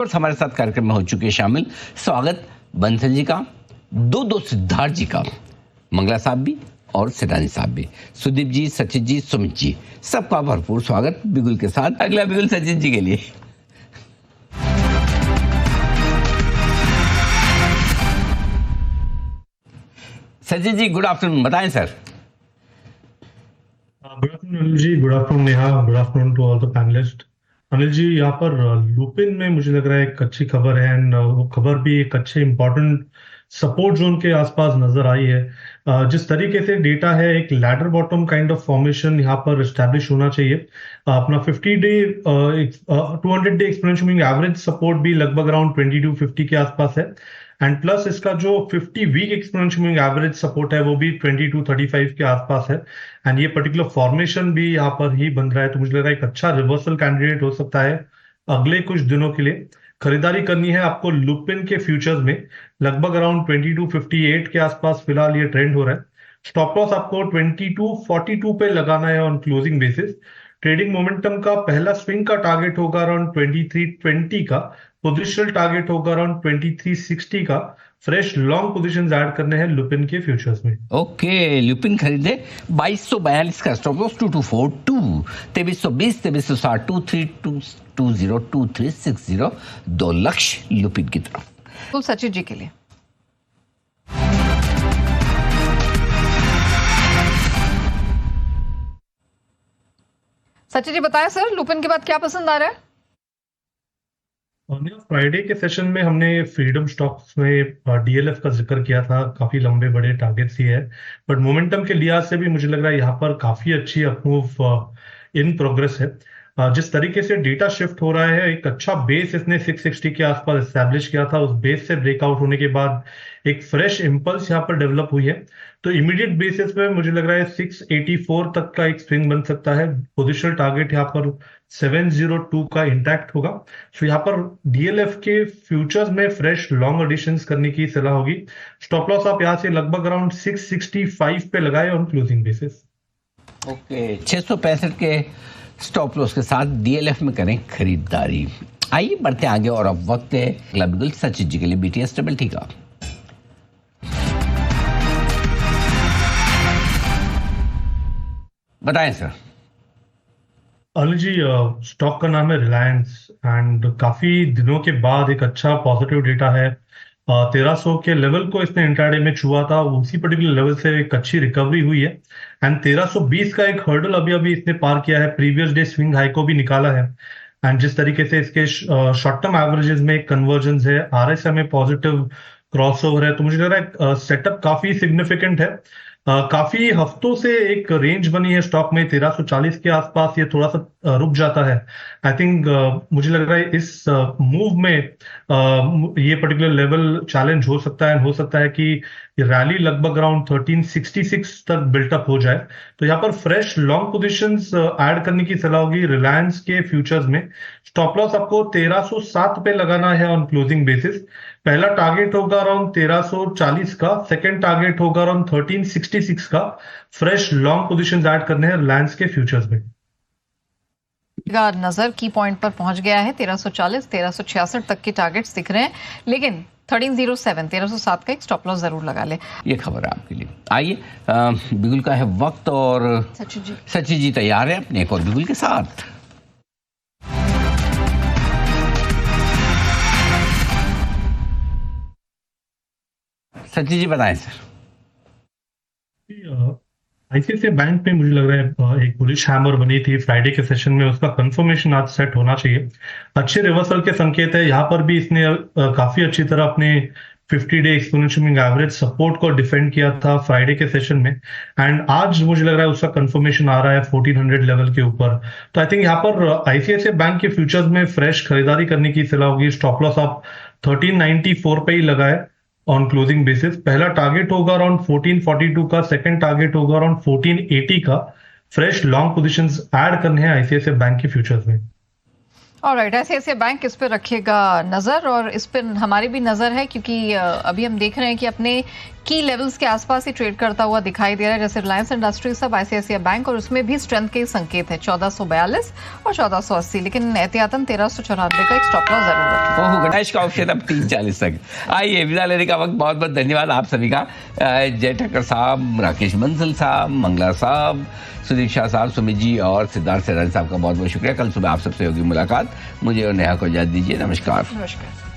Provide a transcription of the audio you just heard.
और हमारे साथ कार्यक्रम में हो चुके हैं शामिल। स्वागत बंसल जी का, दो सिद्धार्थ जी का, मंगला साहब भी और सिरानी साहब भी, सुदीप जी, सचिन जी, सुमित जी, सबका भरपूर स्वागत बिगुल के साथ। अगला बिगुल सचिन जी के लिए। सचिन जी गुड आफ्टरनून, बताएं sir. Good afternoon Anil ji, good afternoon Neha, good afternoon to all the panellist. Anil ji, यहाँ पर लुपिन में मुझे लग रहा है एक अच्छी खबर है, एंड वो खबर भी एक अच्छे इंपॉर्टेंट सपोर्ट जोन के आसपास नजर आई है। जिस तरीके से डेटा है, एक ladder bottom kind of formation यहाँ पर एस्टैब्लिश होना चाहिए। अपना 50 day 200 day exponential moving average support भी लगभग अराउंड 2250 के आसपास है, एंड प्लस इसका जो 50 week exponential moving average support है वो भी 2235 के आसपास है, एंड ये पर्टिकुलर फॉर्मेशन भी यहाँ पर ही बन रहा है। तो मुझे लग रहा है एक अच्छा रिवर्सल कैंडिडेट हो सकता है अगले कुछ दिनों के लिए। खरीदारी करनी है आपको लुपिन के फ्यूचर्स में लगभग अराउंड 2258 के आसपास फिलहाल ये ट्रेंड हो रहा है। स्टॉप लॉस आपको 2242 पे लगाना है on closing basis. Trading momentum का पहला स्विंग का टारगेट होगा अराउंड 2320 का, पोजिशनल टारगेट होगा अराउंड 2360 का। फ्रेश लॉन्ग पोजीशंस ऐड करने हैं लुपिन के फ्यूचर्स में। ओके, लुपिन खरीदे 2242 का स्टॉप लॉस 2242, 2320, 2360, 2320, 2360, 2 लक्ष्य लुपिन की तरफ। तो सचिन जी के लिए सचिन जी बताएं सर, लुपिन के बाद क्या पसंद आ रहा है? फ्राइडे के सेशन में हमने फ्रीडम स्टॉक्स में डीएलएफ का जिक्र किया था, काफी लंबे बड़े टारगेट्स ही है, बट मोमेंटम के लिहाज से भी मुझे लग रहा है यहाँ पर काफी अच्छी अपमूव इन प्रोग्रेस है। जिस तरीके से डेटा शिफ्ट हो रहा है, एक अच्छा बेस इसने 660 के आसपास एस्टैब्लिश किया था, उस बेस से ब्रेकआउट होने के बाद एक फ्रेश इंपल्स यहाँ पर डेवलप हुई है। तो इमीडिएट बेसिस पे मुझे लग रहा है 684 तक का एक स्विंग बन सकता है। पोजिशनल टारगेट यहाँ पर 702 का इंटैक्ट होगा। सो यहाँ पर डीएलएफ के फ्यूचर्स में फ्रेश लॉन्ग एडिशंस करने की सलाह होगी। स्टॉप लॉस आप यहाँ से लगभग अराउंड 665 पे लगाए ऑन क्लोजिंग बेसिस। ओके, 665 के स्टॉप लॉस के साथ डीएलएफ में करें खरीदारी। आइए बढ़ते आगे, और अब वक्त है अगला बिगुल सचिन जी के लिए, बीटीएस स्टेबल ठीक है। बताएं सर। अनिल जी, स्टॉक का नाम है रिलायंस, एंड काफी दिनों के बाद एक अच्छा पॉजिटिव डेटा है। 1300 के लेवल को इसने इंट्राडे में छुआ था, उसी पर्टिकुलर लेवल से एक अच्छी रिकवरी हुई है, एंड 1320 का एक हर्डल अभी अभी इसने पार किया है। प्रीवियस डे स्विंग हाई को भी निकाला है, एंड जिस तरीके से इसके शॉर्ट टर्म एवरेजेस में कन्वर्जेंस है, आरएसआई में पॉजिटिव क्रॉसओवर है, तो मुझे लग रहा है सेटअप काफी सिग्निफिकेंट है। काफी हफ्तों से एक रेंज बनी है स्टॉक में 1340 के आसपास, ये थोड़ा सा रुक जाता है। आई थिंक मुझे लग रहा है इस मूव में ये पर्टिकुलर लेवल चैलेंज हो सकता है, हो सकता है कि रैली लगभग अराउंड 1366 तक बिल्टअप हो जाए। तो यहाँ पर फ्रेश लॉन्ग पोजीशंस ऐड करने की सलाह होगी रिलायंस के फ्यूचर्स में। स्टॉप लॉस आपको 1307 पे लगाना है ऑन क्लोजिंग बेसिस। पहला टारगेट होगा अराउंड 1340 का, सेकंड टारगेट होगा अराउंड 1366 का। फ्रेश लॉन्ग पोजीशंस ऐड करने हैं रिलायंस के फ्यूचर्स में। नजर की पॉइंट पर पहुंच गया है, 1340 1366 तक के टारगेट्स दिख रहे हैं, लेकिन 1307 1307 का एक स्टॉप लॉस जरूर लगा ले। ये खबर है आपके लिए। आइए, बिगुल का है वक्त, और सचिन जी तैयार है अपने एक और बिगुल के साथ। सचिन जी बताएं सर। आईसीआईसीआई बैंक में मुझे लग रहा है एक बुलिश हैमर बनी थी फ्राइडे के सेशन में, उसका कंफर्मेशन आज सेट होना चाहिए। अच्छे रिवर्सल के संकेत है। यहाँ पर भी इसने काफी अच्छी तरह अपने 50 day exponential moving average support को डिफेंड किया था फ्राइडे के सेशन में, एंड आज मुझे लग रहा है उसका कंफर्मेशन आ रहा है 1400 लेवल के ऊपर। तो आई थिंक यहाँ पर आईसीआईसीआई बैंक के फ्यूचर्स में फ्रेश खरीदारी करने की सलाह होगी। स्टॉप लॉस आप 1394 पे ही लगाए ऑन क्लोजिंग बेसिस। पहला टारगेट होगा अराउंड 1442 का, सेकंड टारगेट होगा अराउंड 1480 का। फ्रेश लॉन्ग पोजीशंस ऐड करने हैं आईसीआईसीआई बैंक के फ्यूचर्स में। ऑलराइट, आईसीआईसीआई बैंक इस पर रखिएगा नजर, और इस पर हमारी भी नजर है, क्योंकि अभी हम देख रहे हैं कि अपने की लेवल्स के आसपास ही ट्रेड करता हुआ दिखाई दे रहा है, जैसे रिलायंस इंडस्ट्रीज सब, आईसीआईसीआई बैंक, और उसमें भी स्ट्रेंथ के संकेत है 1442 और 1480, लेकिन एहतियातन 1394 का एक स्टॉप लॉस जरूर रखें। ओह, गणेश का ऑप्शन अब 3:40 तक। आइए विदा लेने का वक्त, बहुत बहुत धन्यवाद आप सभी का। जय ठक्कर साहब, राकेश बंसल साहब, मंगला साहब, सुदीप शाह साहब, सुमित जी और सिद्धार्थ सेरानी साहब का बहुत बहुत शुक्रिया। कल सुबह आप सबसे होगी मुलाकात। मुझे और नेहा को इजाजत दीजिए। नमस्कार। नमस्कार।